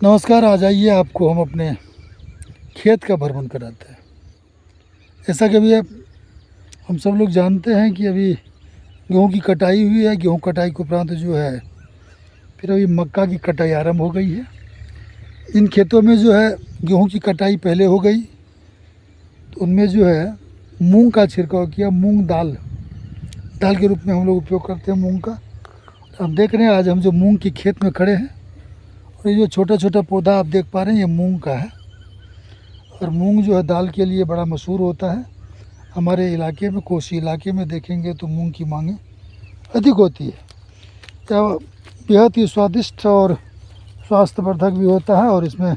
नमस्कार। आ जाइए, आपको हम अपने खेत का भ्रमण कराते हैं। ऐसा कि अभी हम सब लोग जानते हैं कि अभी गेहूं की कटाई हुई है। गेहूं कटाई के उपरांत जो है फिर अभी मक्का की कटाई आरंभ हो गई है। इन खेतों में जो है गेहूं की कटाई पहले हो गई, तो उनमें जो है मूंग का छिड़काव किया। मूंग दाल के रूप में हम लोग उपयोग करते हैं मूंग का। आप देख रहे हैं आज हम जो मूंग की खेत में खड़े हैं, और ये जो छोटा छोटा पौधा आप देख पा रहे हैं ये मूंग का है। और मूंग जो है दाल के लिए बड़ा मशहूर होता है। हमारे इलाके में, कोसी इलाके में देखेंगे तो मूंग की मांगें अधिक होती है। यह बेहद ही स्वादिष्ट और स्वास्थ्यवर्धक भी होता है, और इसमें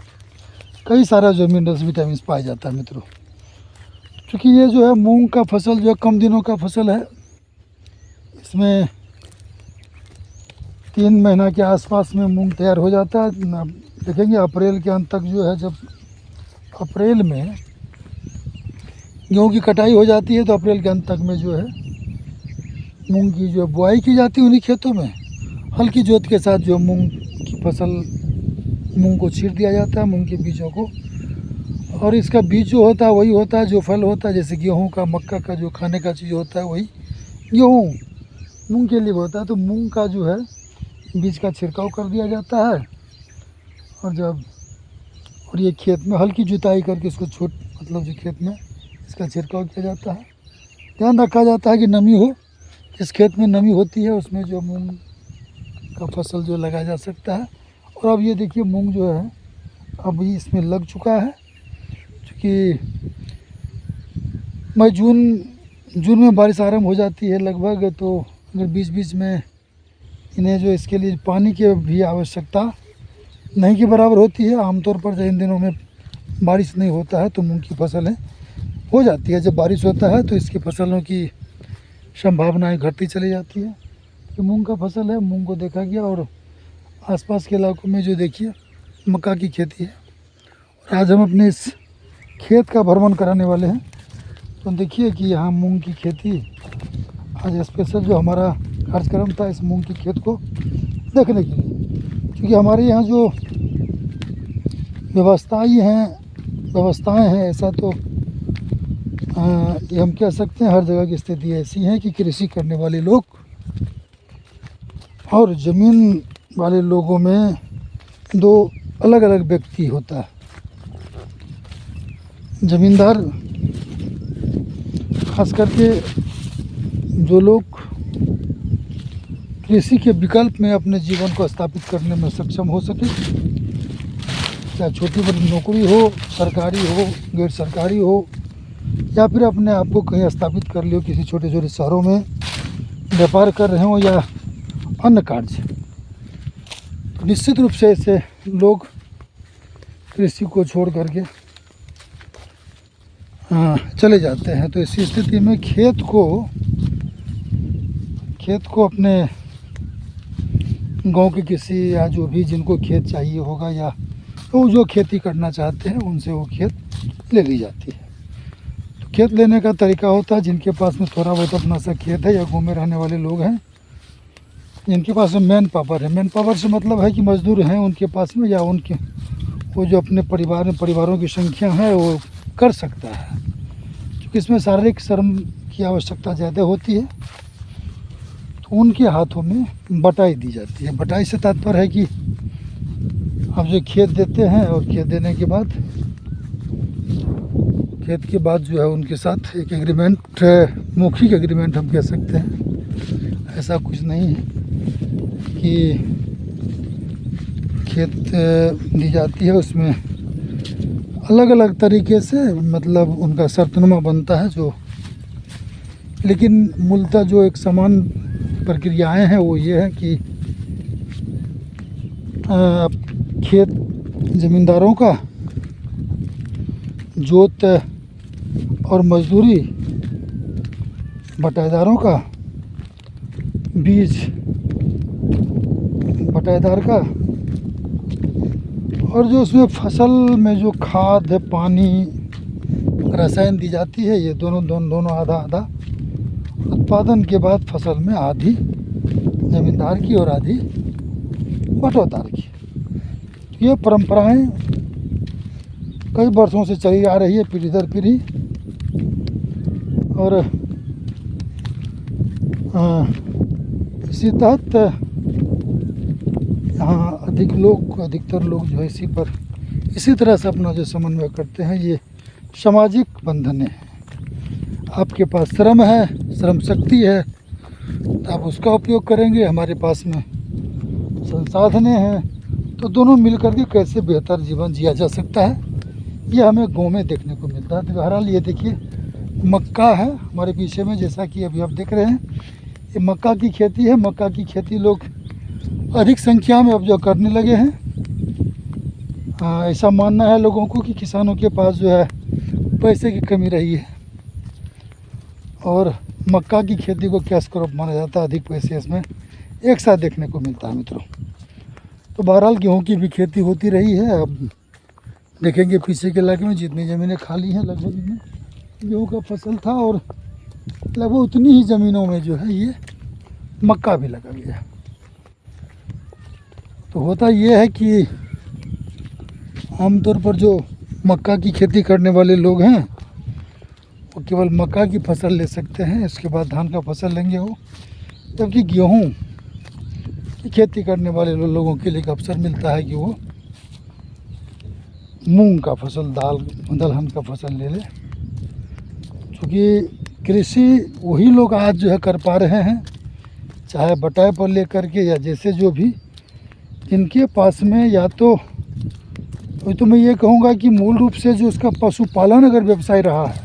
कई सारा जो मिनरल्स, विटामिन पाया जाता है मित्रों। क्योंकि ये जो है मूंग का फसल जो है कम दिनों का फसल है। इसमें 3 महीना के आसपास में मूंग तैयार हो जाता है। आप देखेंगे अप्रैल के अंत तक जो है, जब अप्रैल में गेहूँ की कटाई हो जाती है तो अप्रैल के अंत तक में जो है मूंग की जो बुआई की जाती है। उन्हीं खेतों में हल्की जोत के साथ जो मूंग की फसल, मूंग को छींट दिया जाता है, मूंग के बीजों को। और इसका बीज जो होता है वही होता है जो फल होता है। जैसे गेहूं का, मक्का का जो खाने का चीज़ होता है वही गेहूं मूंग के लिए होता है। तो मूंग का जो है बीज का छिड़काव कर दिया जाता है, और ये खेत में हल्की जुताई करके इसको मतलब जो खेत में इसका छिड़काव किया जाता है। ध्यान रखा जाता है कि नमी हो। जिस खेत में नमी होती है उसमें जो मूंग का फसल जो लगाया जा सकता है। और अब ये देखिए मूंग जो है अभी इसमें लग चुका है। क्योंकि मई जून में बारिश आरंभ हो जाती है लगभग, तो अगर बीच बीच में इन्हें जो इसके लिए पानी की भी आवश्यकता नहीं के बराबर होती है। आमतौर पर जब इन दिनों में बारिश नहीं होता है तो मूंग की फसलें हो जाती है। जब बारिश होता है तो इसकी फसलों की संभावनाएं घटती चली जाती है। तो मूंग का फसल है, मूंग को देखा गया। और आसपास के इलाकों में जो देखिए मक्का की खेती है। और आज हम अपने इस खेत का भ्रमण कराने वाले हैं। तो देखिए कि यहाँ मूंग की खेती, आज स्पेशल जो हमारा कार्यक्रम था इस मूंग की खेत को देखने के लिए। क्योंकि हमारे यहाँ जो व्यवस्थाएं हैं, ऐसा तो ये हम कह सकते हैं हर जगह की स्थिति ऐसी है कि कृषि करने वाले लोग और ज़मीन वाले लोगों में दो अलग अलग व्यक्ति होता है। ज़मींदार, खास करके जो लोग कृषि के विकल्प में अपने जीवन को स्थापित करने में सक्षम हो सके, चाहे छोटी बड़ी नौकरी हो, सरकारी हो, गैर सरकारी हो, या फिर अपने आप को कहीं स्थापित कर लियो किसी छोटे छोटे शहरों में व्यापार कर रहे हो या अन्य कार्य। तो निश्चित रूप से ऐसे लोग कृषि को छोड़ करके चले जाते हैं। तो इसी स्थिति में खेत को अपने गांव के किसी, या जो भी जिनको खेत चाहिए होगा, या तो जो खेती करना चाहते हैं उनसे वो खेत ले ली जाती है। तो खेत लेने का तरीका होता है, जिनके पास में थोड़ा बहुत अपना सा खेत है या गाँव में रहने वाले लोग हैं, जिनके पास में मैन पावर है। मैन पावर से मतलब है कि मजदूर हैं उनके पास में, या उनके वो जो अपने परिवारों की संख्या है वो कर सकता है। क्योंकि इसमें शारीरिक श्रम की आवश्यकता ज़्यादा होती है, तो उनके हाथों में बटाई दी जाती है। बटाई से तात्पर्य है कि आप जो खेत देते हैं, और खेत देने के बाद जो है उनके साथ एक एग्रीमेंट, मौखिक एग्रीमेंट हम कह सकते हैं। ऐसा कुछ नहीं है कि खेत दी जाती है, उसमें अलग अलग तरीके से मतलब उनका शर्तनामा बनता है जो, लेकिन मूलतः जो एक समान प्रक्रियाएं हैं वो ये है कि खेत ज़मींदारों का, जोत और मजदूरी बटाईदारों का, बीज बटाईदार का, और जो उसमें फसल में जो खाद है, पानी, रसायन दी जाती है, ये दोनों आधा आधा। उत्पादन के बाद फसल में आधी ज़मींदार की और आधी बटौदार की। ये परंपराएं कई वर्षों से चली आ रही है, पीढ़ी दर पीढ़ी। और इसी तहत यहाँ अधिकतर लोग जो है इसी तरह से अपना जो समन्वय करते हैं। ये सामाजिक बंधन है। आपके पास श्रम है, श्रम शक्ति है, तो आप उसका उपयोग करेंगे। हमारे पास में संसाधनें हैं, तो दोनों मिलकर के कैसे बेहतर जीवन जिया जा सकता है, ये हमें गाँव में देखने को मिलता है। तो बहरहाल ये देखिए मक्का है हमारे पीछे में, जैसा कि अभी आप देख रहे हैं, ये मक्का की खेती है। मक्का की खेती लोग अधिक संख्या में अब जो करने लगे हैं। ऐसा मानना है लोगों को कि किसानों के पास जो है पैसे की कमी रही है, और मक्का की खेती को कैश क्रॉप माना जाता है। अधिक पैसे इसमें एक साथ देखने को मिलता है मित्रों। तो बहरहाल गेहूँ की भी खेती होती रही है। अब देखेंगे पीछे के इलाके में जितनी ज़मीनें खाली हैं, लगभग इनमें गेहूँ का फसल था, और लगभग उतनी ही ज़मीनों में जो है ये मक्का भी लगा गया। तो होता ये है कि आमतौर पर जो मक्का की खेती करने वाले लोग हैं वो केवल मक्का की फसल ले सकते हैं, इसके बाद धान का फसल लेंगे वो। जबकि गेहूँ की खेती करने वाले लोगों के लिए एक अवसर मिलता है कि वो मूंग का फसल, दलहन का फसल ले ले। क्योंकि कृषि वही लोग आज जो है कर पा रहे हैं, चाहे बटाई पर ले करके या जैसे जो भी इनके पास में, या तो मैं ये कहूँगा कि मूल रूप से जो उसका पशुपालन अगर व्यवसाय रहा है,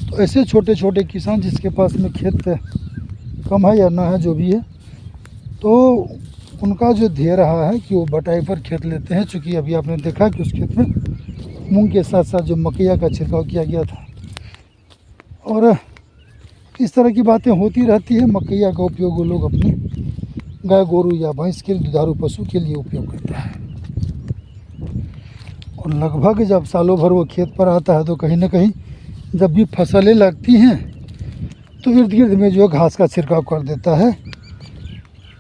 तो ऐसे छोटे छोटे किसान जिसके पास में खेत कम है या ना है, जो भी है, तो उनका जो ध्येय रहा है कि वो बटाई पर खेत लेते हैं। चूँकि अभी आपने देखा कि उस खेत में मूंग के साथ साथ जो मकैया का छिड़काव किया गया था, और इस तरह की बातें होती रहती है। मकैया का उपयोग वो लोग अपने गाय गोरू या भैंस के दुधारू पशु के लिए उपयोग करता है। और लगभग जब सालों भर वो खेत पर आता है, तो कहीं ना कहीं जब भी फसलें लगती हैं, तो इर्द गिर्द में जो घास का छिड़काव कर देता है।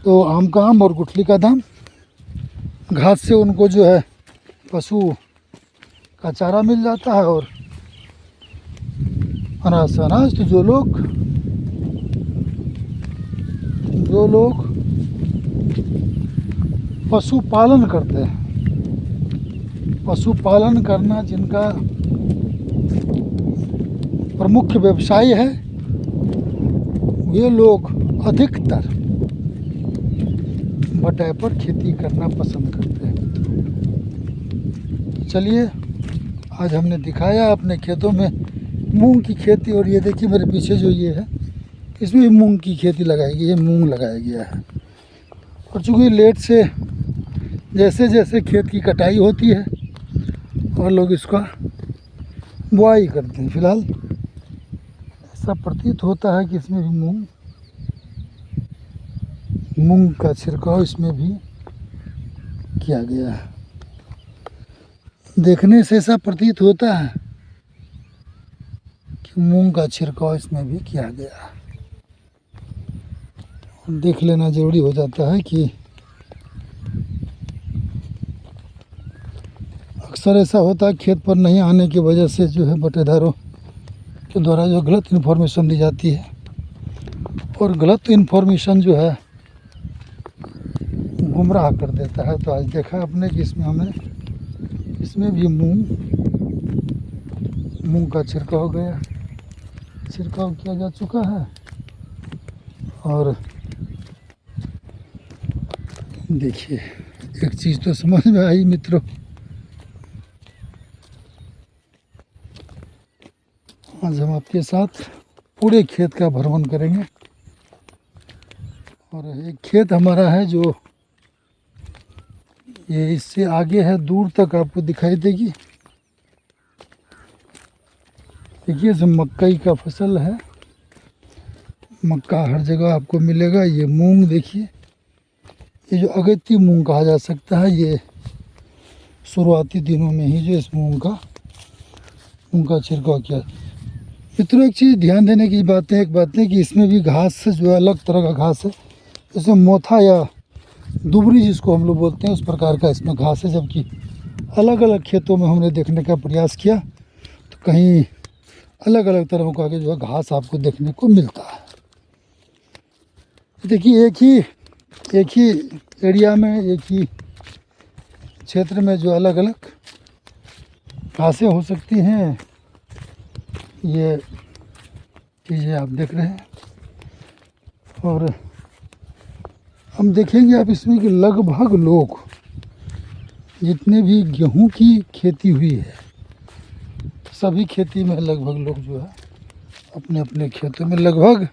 तो आम का आम और गुठली का दाम, घास से उनको जो है पशु का चारा मिल जाता है, और अनाज से अनाज। तो जो लोग पशुपालन करते हैं, पशुपालन करना जिनका प्रमुख व्यवसाय है, वे लोग अधिकतर बटाई पर खेती करना पसंद करते हैं। चलिए, आज हमने दिखाया अपने खेतों में मूंग की खेती। और ये देखिए मेरे पीछे जो ये है, इसमें भी मूंग की खेती लगाई गई है, मूंग लगाया गया है। और चूँकि लेट से जैसे जैसे खेत की कटाई होती है और लोग इसका बुआई करते हैं, फिलहाल ऐसा प्रतीत होता है कि इसमें भी मूंग का छिड़काव इसमें भी किया गया है। देखने से ऐसा प्रतीत होता है कि मूंग का छिड़काव इसमें भी किया गया है। देख लेना ज़रूरी हो जाता है कि अक्सर ऐसा होता है खेत पर नहीं आने की वजह से जो है बटेदारों के द्वारा जो गलत इन्फॉर्मेशन दी जाती है, और गलत इन्फॉर्मेशन जो है गुमराह कर देता है। तो आज देखा आपने कि इसमें भी मूंग का छिड़काव किया जा चुका है। और देखिए एक चीज़ तो समझ में आई मित्रों, आज हम आपके साथ पूरे खेत का भ्रमण करेंगे। और एक खेत हमारा है जो ये इससे आगे है, दूर तक आपको दिखाई देगी। देखिए जो मकई का फसल है, मक्का हर जगह आपको मिलेगा। ये मूंग देखिए, ये जो अगेती मूंग कहा जा सकता है, ये शुरुआती दिनों में ही जो इस मूंग का छिड़काव किया। मित्रों एक चीज़ ध्यान देने की बात है कि इसमें भी घास जो है अलग तरह का घास है, इसमें मोथा या दुबरी जिसको हम लोग बोलते हैं उस प्रकार का इसमें घास है। जबकि अलग अलग खेतों में हमने देखने का प्रयास किया तो कहीं अलग अलग तरह का जो है घास आपको देखने को मिलता है। देखिए एक ही एरिया में, एक ही क्षेत्र में जो अलग अलग घासें हो सकती हैं, ये चीज़ें आप देख रहे हैं। और हम देखेंगे आप इसमें कि लगभग लोग जितने भी गेहूं की खेती हुई है, सभी खेती में लगभग लोग जो है अपने अपने खेतों में लगभग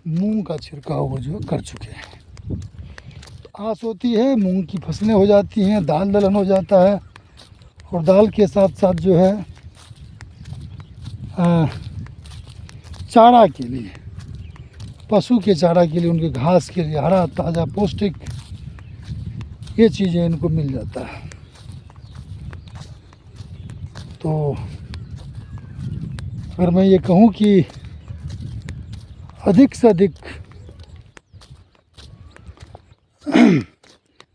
मूंग का छिड़काव वो जो कर चुके हैं। तो आस होती है मूंग की फसलें हो जाती हैं, दाल दलहन हो जाता है, और दाल के साथ साथ जो है चारा के लिए, पशु के चारा के लिए, उनके घास के लिए हरा ताज़ा पौष्टिक ये चीज़ें इनको मिल जाता है। तो अगर मैं ये कहूँ कि अधिक से अधिक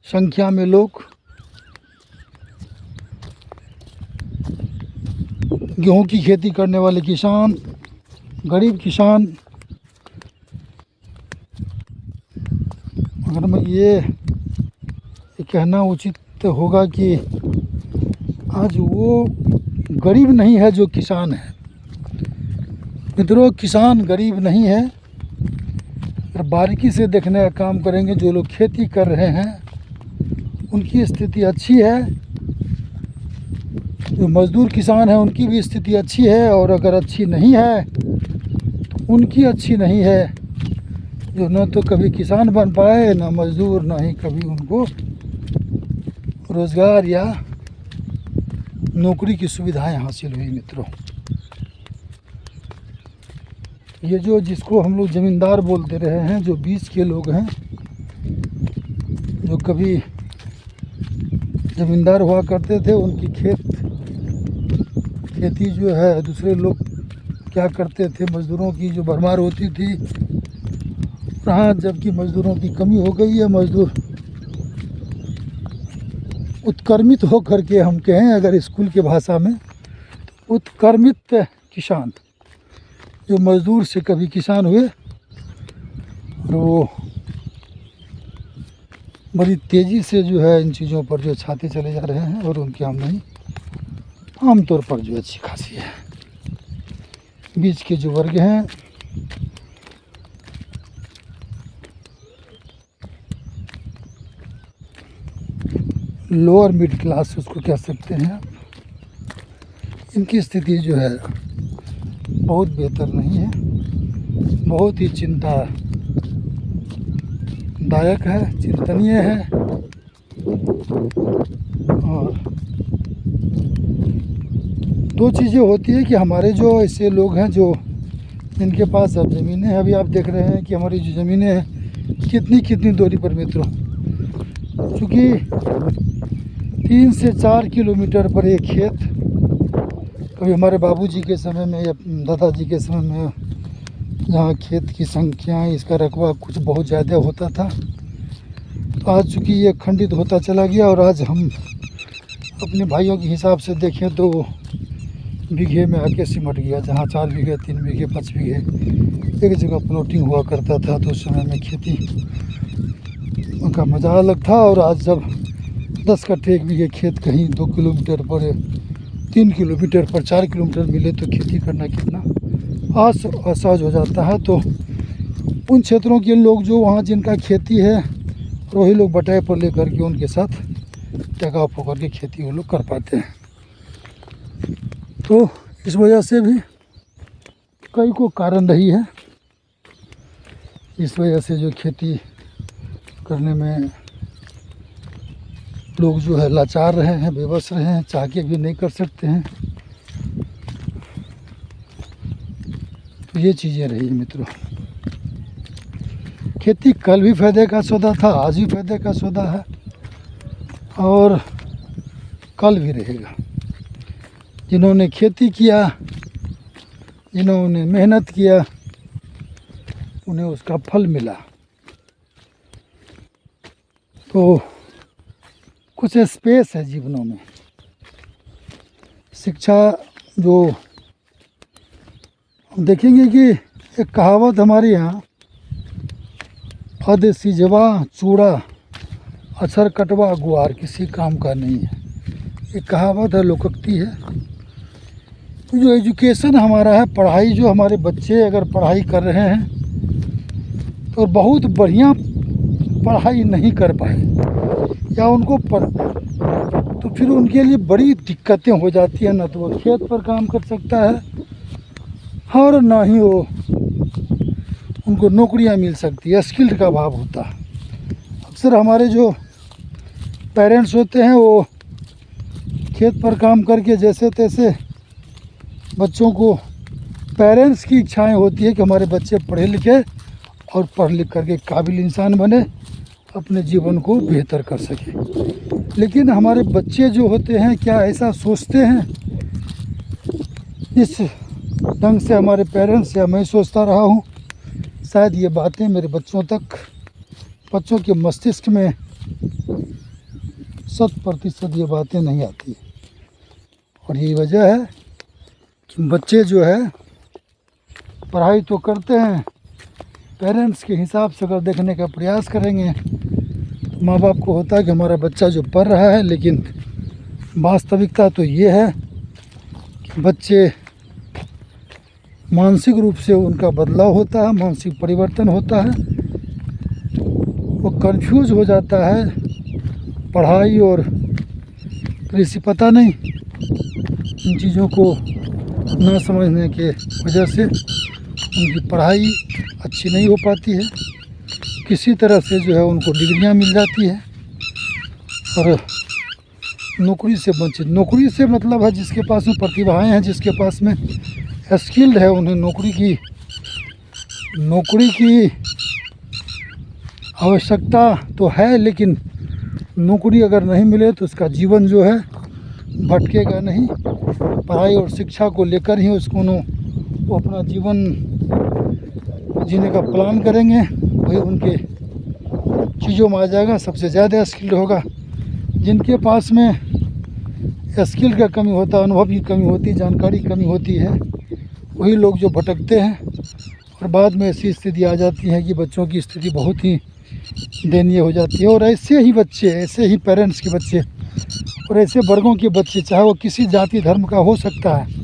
संख्या में लोग गेहूं की खेती करने वाले किसान, गरीब किसान, अगर मैं ये कहना उचित होगा कि आज वो गरीब नहीं है जो किसान है। मित्रों, किसान गरीब नहीं है। अगर बारीकी से देखने का काम करेंगे, जो लोग खेती कर रहे हैं उनकी स्थिति अच्छी है, जो मज़दूर किसान हैं उनकी भी स्थिति अच्छी है, और अगर अच्छी नहीं है तो उनकी अच्छी नहीं है, जो न तो कभी किसान बन पाए, ना मज़दूर, ना ही कभी उनको रोज़गार या नौकरी की सुविधाएं हासिल हुई। मित्रों, ये जो जिसको हम लोग ज़मींदार बोलते रहे हैं, जो बीच के लोग हैं, जो कभी ज़मींदार हुआ करते थे, उनकी खेती जो है दूसरे लोग क्या करते थे, मज़दूरों की जो भरमार होती थी। हाँ, जबकि मज़दूरों की कमी हो गई है, मज़दूर उत्कर्मित हो करके, हम कहें अगर स्कूल के भाषा में, तो उत्कर्मित किसान, जो मज़दूर से कभी किसान हुए, और वो बड़ी तेज़ी से जो है इन चीज़ों पर जो छाते चले जा रहे हैं, और उनकी आमदनी आमतौर पर जो अच्छी खासी है। बीच के जो वर्ग हैं, लोअर मिड क्लास उसको कह सकते हैं, इनकी स्थिति जो है बहुत बेहतर नहीं है, बहुत ही चिंतादायक है, चिंतनीय है। और दो चीज़ें होती है कि हमारे जो ऐसे लोग हैं जो जिनके पास अब ज़मीनें हैं, अभी आप देख रहे हैं कि हमारी जो ज़मीनें हैं कितनी दूरी पर मित्रों, चूँकि 3 से 4 किलोमीटर पर एक खेत, कभी हमारे बाबूजी के समय में या दादाजी के समय में जहाँ खेत की संख्या, इसका रकबा कुछ बहुत ज़्यादा होता था, तो आज चूँकि ये खंडित होता चला गया, और आज हम अपने भाइयों के हिसाब से देखें तो बीघे में आके सिमट गया। जहाँ 4 बीघे, 3 बीघे, 5 बीघे एक जगह प्लॉटिंग हुआ करता था, तो उस समय में खेती का मज़ा अलग था। और आज जब 10 कट्ठे 1 बीघे खेत कहीं 2 किलोमीटर पर, 3 किलोमीटर पर, 4 किलोमीटर मिले तो खेती करना कितना असहज हो जाता है। तो उन क्षेत्रों के लोग जो वहाँ जिनका खेती है, वही लोग बटाई पर लेकर के उनके साथ टका पोकर के खेती वो लोग कर पाते हैं। तो इस वजह से भी कई को कारण रही है, इस वजह से जो खेती करने में लोग जो है लाचार रहे हैं, बेबस रहे हैं, चाह के भी नहीं कर सकते हैं। तो ये चीज़ें रही मित्रों। खेती कल भी फायदे का सौदा था, आज भी फायदे का सौदा है, और कल भी रहेगा। जिन्होंने खेती किया, जिन्होंने मेहनत किया, उन्हें उसका फल मिला। तो कुछ स्पेस है जीवनों में। शिक्षा जो हम देखेंगे कि एक कहावत हमारे यहाँ, अध सिजवा चूड़ा अक्षर कटवा गुआर किसी काम का नहीं है। एक कहावत है, लोकोक्ति है। तो जो एजुकेशन हमारा है, पढ़ाई, जो हमारे बच्चे अगर पढ़ाई कर रहे हैं तो बहुत बढ़िया पढ़ाई नहीं कर पाए या उनको तो फिर उनके लिए बड़ी दिक्कतें हो जाती हैं। ना तो वो खेत पर काम कर सकता है और ना ही वो उनको नौकरियां मिल सकती है। स्किल्ड का अभाव होता है। अक्सर हमारे जो पेरेंट्स होते हैं वो खेत पर काम करके जैसे तैसे बच्चों को, पेरेंट्स की इच्छाएं होती है कि हमारे बच्चे पढ़े लिखे और पढ़ लिख करके काबिल इंसान बने, अपने जीवन को बेहतर कर सके। लेकिन हमारे बच्चे जो होते हैं क्या ऐसा सोचते हैं इस ढंग से हमारे पेरेंट्स, या मैं सोचता रहा हूँ, शायद ये बातें मेरे बच्चों के मस्तिष्क में 100% ये बातें नहीं आती। और यही वजह है कि बच्चे जो है पढ़ाई तो करते हैं, पेरेंट्स के हिसाब से अगर देखने का प्रयास करेंगे तो माँ बाप को होता है कि हमारा बच्चा जो पढ़ रहा है, लेकिन वास्तविकता तो ये है कि बच्चे मानसिक रूप से उनका बदलाव होता है, मानसिक परिवर्तन होता है। वो कंफ्यूज हो जाता है पढ़ाई और कृषि, पता नहीं, इन चीज़ों को ना समझने के वजह से उनकी पढ़ाई अच्छी नहीं हो पाती है। किसी तरह से जो है उनको डिग्रियां मिल जाती है और नौकरी से वंचित। नौकरी से मतलब है जिसके पास में प्रतिभाएं हैं, जिसके पास में स्किल्ड है, उन्हें नौकरी की आवश्यकता तो है, लेकिन नौकरी अगर नहीं मिले तो उसका जीवन जो है भटकेगा नहीं। पढ़ाई और शिक्षा को लेकर ही वो अपना जीवन जीने का प्लान करेंगे, वही उनके चीज़ों में आ जाएगा। सबसे ज़्यादा स्किल्ड होगा जिनके पास में स्किल का कमी होता है, अनुभव की कमी होती है, जानकारी की कमी होती है, वही लोग जो भटकते हैं। और बाद में ऐसी स्थिति आ जाती है कि बच्चों की स्थिति बहुत ही दयनीय हो जाती है। और ऐसे ही बच्चे, ऐसे ही पेरेंट्स के बच्चे और ऐसे वर्गों के बच्चे, चाहे वो किसी जाति धर्म का हो सकता है,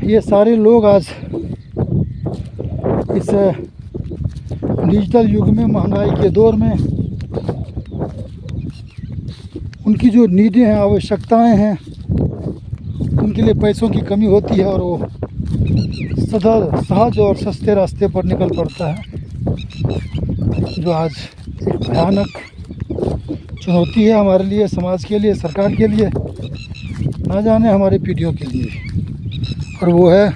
ये सारे लोग आज इस डिजिटल युग में, महंगाई के दौर में, उनकी जो नीडें हैं, आवश्यकताएं हैं, उनके लिए पैसों की कमी होती है और वो सदा सहज और सस्ते रास्ते पर निकल पड़ता है, जो आज एक भयानक चुनौती है हमारे लिए, समाज के लिए, सरकार के लिए, ना जाने हमारी पीढ़ियों के लिए। और वो है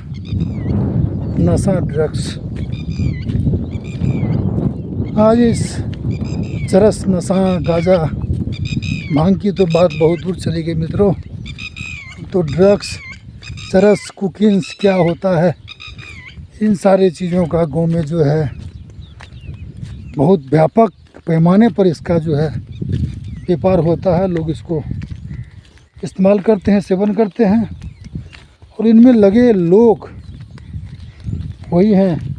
नशा, ड्रग्स। आज इस चरस, नशा, गांजा, भांग की तो बात बहुत दूर चली गई मित्रों। तो ड्रग्स, चरस, कुकिंग्स क्या होता है, इन सारी चीज़ों का गाँव में जो है बहुत व्यापक पैमाने पर इसका जो है व्यापार होता है। लोग इसको इस्तेमाल करते हैं, सेवन करते हैं, और इनमें लगे लोग वही हैं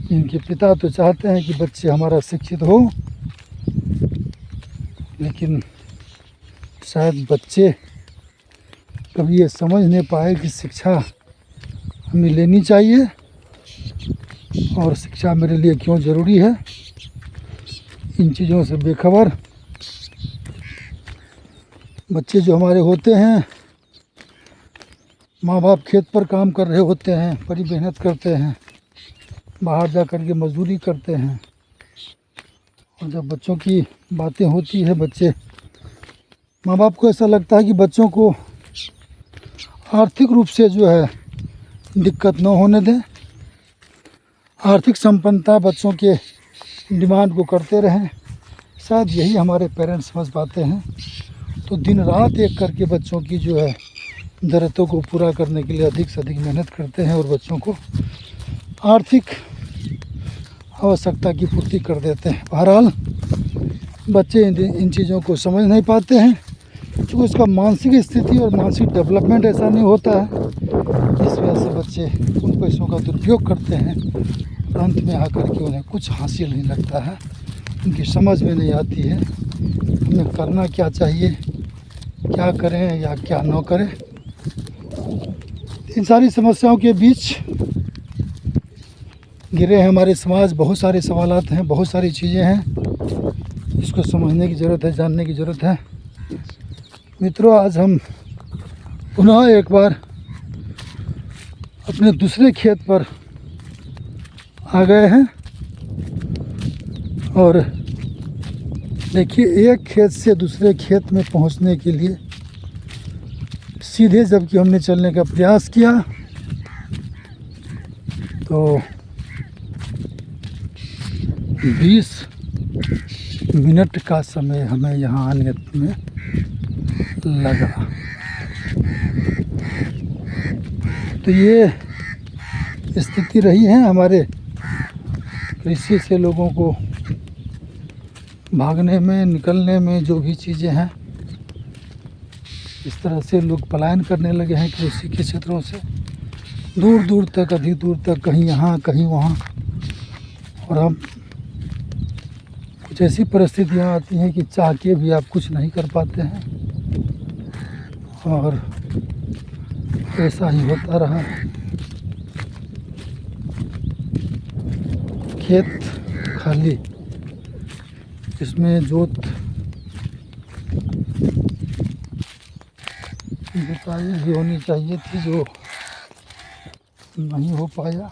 जिनके पिता तो चाहते हैं कि बच्चे हमारा शिक्षित हो, लेकिन शायद बच्चे कभी ये समझ नहीं पाए कि शिक्षा हमें लेनी चाहिए और शिक्षा मेरे लिए क्यों ज़रूरी है। इन चीज़ों से बेखबर बच्चे जो हमारे होते हैं, माँ बाप खेत पर काम कर रहे होते हैं, बड़ी मेहनत करते हैं, बाहर जा कर के मजदूरी करते हैं, और जब बच्चों की बातें होती है, बच्चे, माँ बाप को ऐसा लगता है कि बच्चों को आर्थिक रूप से जो है दिक्कत न होने दें, आर्थिक संपन्नता बच्चों के डिमांड को करते रहें। शायद यही हमारे पेरेंट्स समझ पाते हैं। तो दिन रात एक करके बच्चों की जो है ज़रूरतों को पूरा करने के लिए अधिक से अधिक मेहनत करते हैं और बच्चों को आर्थिक आवश्यकता की पूर्ति कर देते हैं। बहरहाल बच्चे इन चीज़ों को समझ नहीं पाते हैं, क्योंकि उसका मानसिक स्थिति और मानसिक डेवलपमेंट ऐसा नहीं होता है। इस वजह से बच्चे उन पैसों का दुरुपयोग करते हैं, अंत में आकर के उन्हें कुछ हासिल नहीं लगता है, उनकी समझ में नहीं आती है हमें करना क्या चाहिए, क्या करें या क्या न करें। इन सारी समस्याओं के बीच गिरे हैं हमारे समाज। बहुत सारे सवालात हैं, बहुत सारी चीज़ें हैं, इसको समझने की ज़रूरत है, जानने की ज़रूरत है। मित्रों, आज हम पुनः एक बार अपने दूसरे खेत पर आ गए हैं और देखिए, एक खेत से दूसरे खेत में पहुंचने के लिए सीधे जबकि हमने चलने का प्रयास किया तो 20 मिनट का समय हमें यहाँ आने में लगा। तो ये स्थिति रही है हमारे कृषि से लोगों को भागने में, निकलने में, जो भी चीज़ें हैं, इस तरह से लोग पलायन करने लगे हैं कृषि के क्षेत्रों से दूर दूर तक, अधिक दूर तक, कहीं यहाँ कहीं वहाँ। और अब कुछ ऐसी परिस्थितियाँ आती हैं कि चाह के भी आप कुछ नहीं कर पाते हैं, और ऐसा ही होता रहा। खेत खाली, इसमें जुताई भी होनी चाहिए थी, जो नहीं हो पाया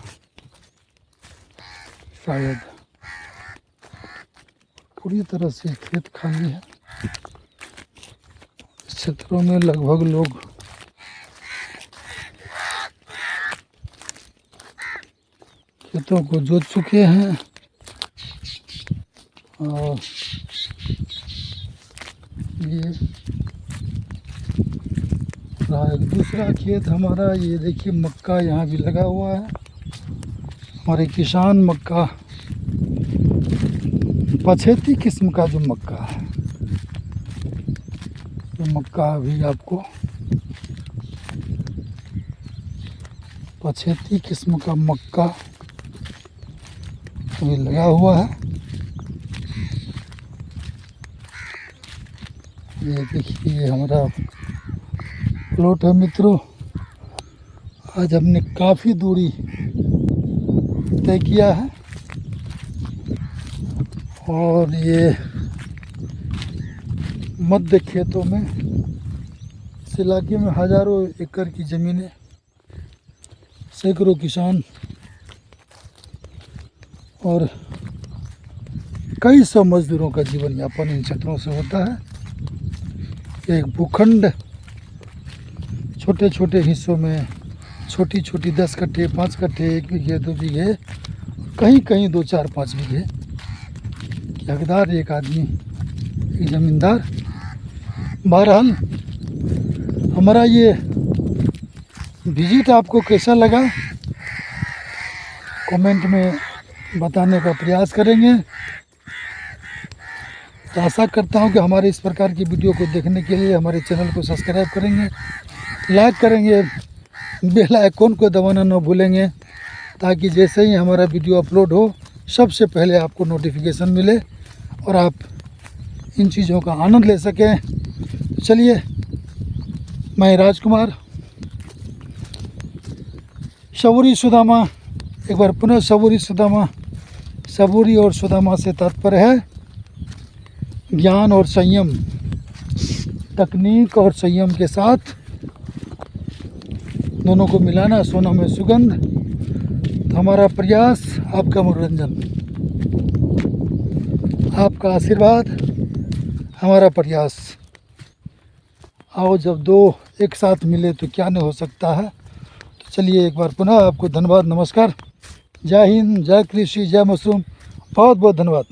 शायद। पूरी तरह से खेत खाली है। इस क्षेत्रों में लगभग लोग खेतों को जोत चुके हैं और ये एक दूसरा खेत हमारा। ये देखिए, मक्का यहाँ भी लगा हुआ है। हमारे किसान मक्का, पछेती किस्म का जो मक्का है, तो मक्का अभी आपको पछेती किस्म का मक्का अभी लगा हुआ है। ये देखिए हमारा प्लॉट है मित्रों। आज हमने काफ़ी दूरी तय किया है और ये मध्य खेतों में, इस इलाके में हज़ारों एकड़ की ज़मीनें, सैकड़ों किसान और कई सौ मजदूरों का जीवन यापन इन क्षेत्रों से होता है। एक भूखंड छोटे छोटे हिस्सों में, छोटी छोटी 10 कट्ठे, 5 कट्ठे, 1 बीघे, 2 बीघे, कहीं कहीं 2, 4, 5 बीघे के हकदार एक आदमी, एक ज़मींदार। बहरहाल, हमारा ये विजिट आपको कैसा लगा कमेंट में बताने का प्रयास करेंगे। तो आशा करता हूँ कि हमारे इस प्रकार की वीडियो को देखने के लिए हमारे चैनल को सब्सक्राइब करेंगे, लाइक करेंगे, बेल आइकन को दबाना न भूलेंगे, ताकि जैसे ही हमारा वीडियो अपलोड हो सबसे पहले आपको नोटिफिकेशन मिले और आप इन चीज़ों का आनंद ले सकें। चलिए, मैं राजकुमार, सबूरी सुदामा, एक बार पुनः सबूरी सुदामा। सबूरी और सुदामा से तात्पर्य है ज्ञान और संयम, तकनीक और संयम के साथ दोनों को मिलाना, सोना में सुगंध। तो हमारा प्रयास, आपका मनोरंजन, आपका आशीर्वाद, हमारा प्रयास। आओ, जब दो एक साथ मिले तो क्या नहीं हो सकता है। तो चलिए, एक बार पुनः आपको धन्यवाद, नमस्कार, जय हिंद, जय कृषि, जय मशरूम, बहुत बहुत धन्यवाद।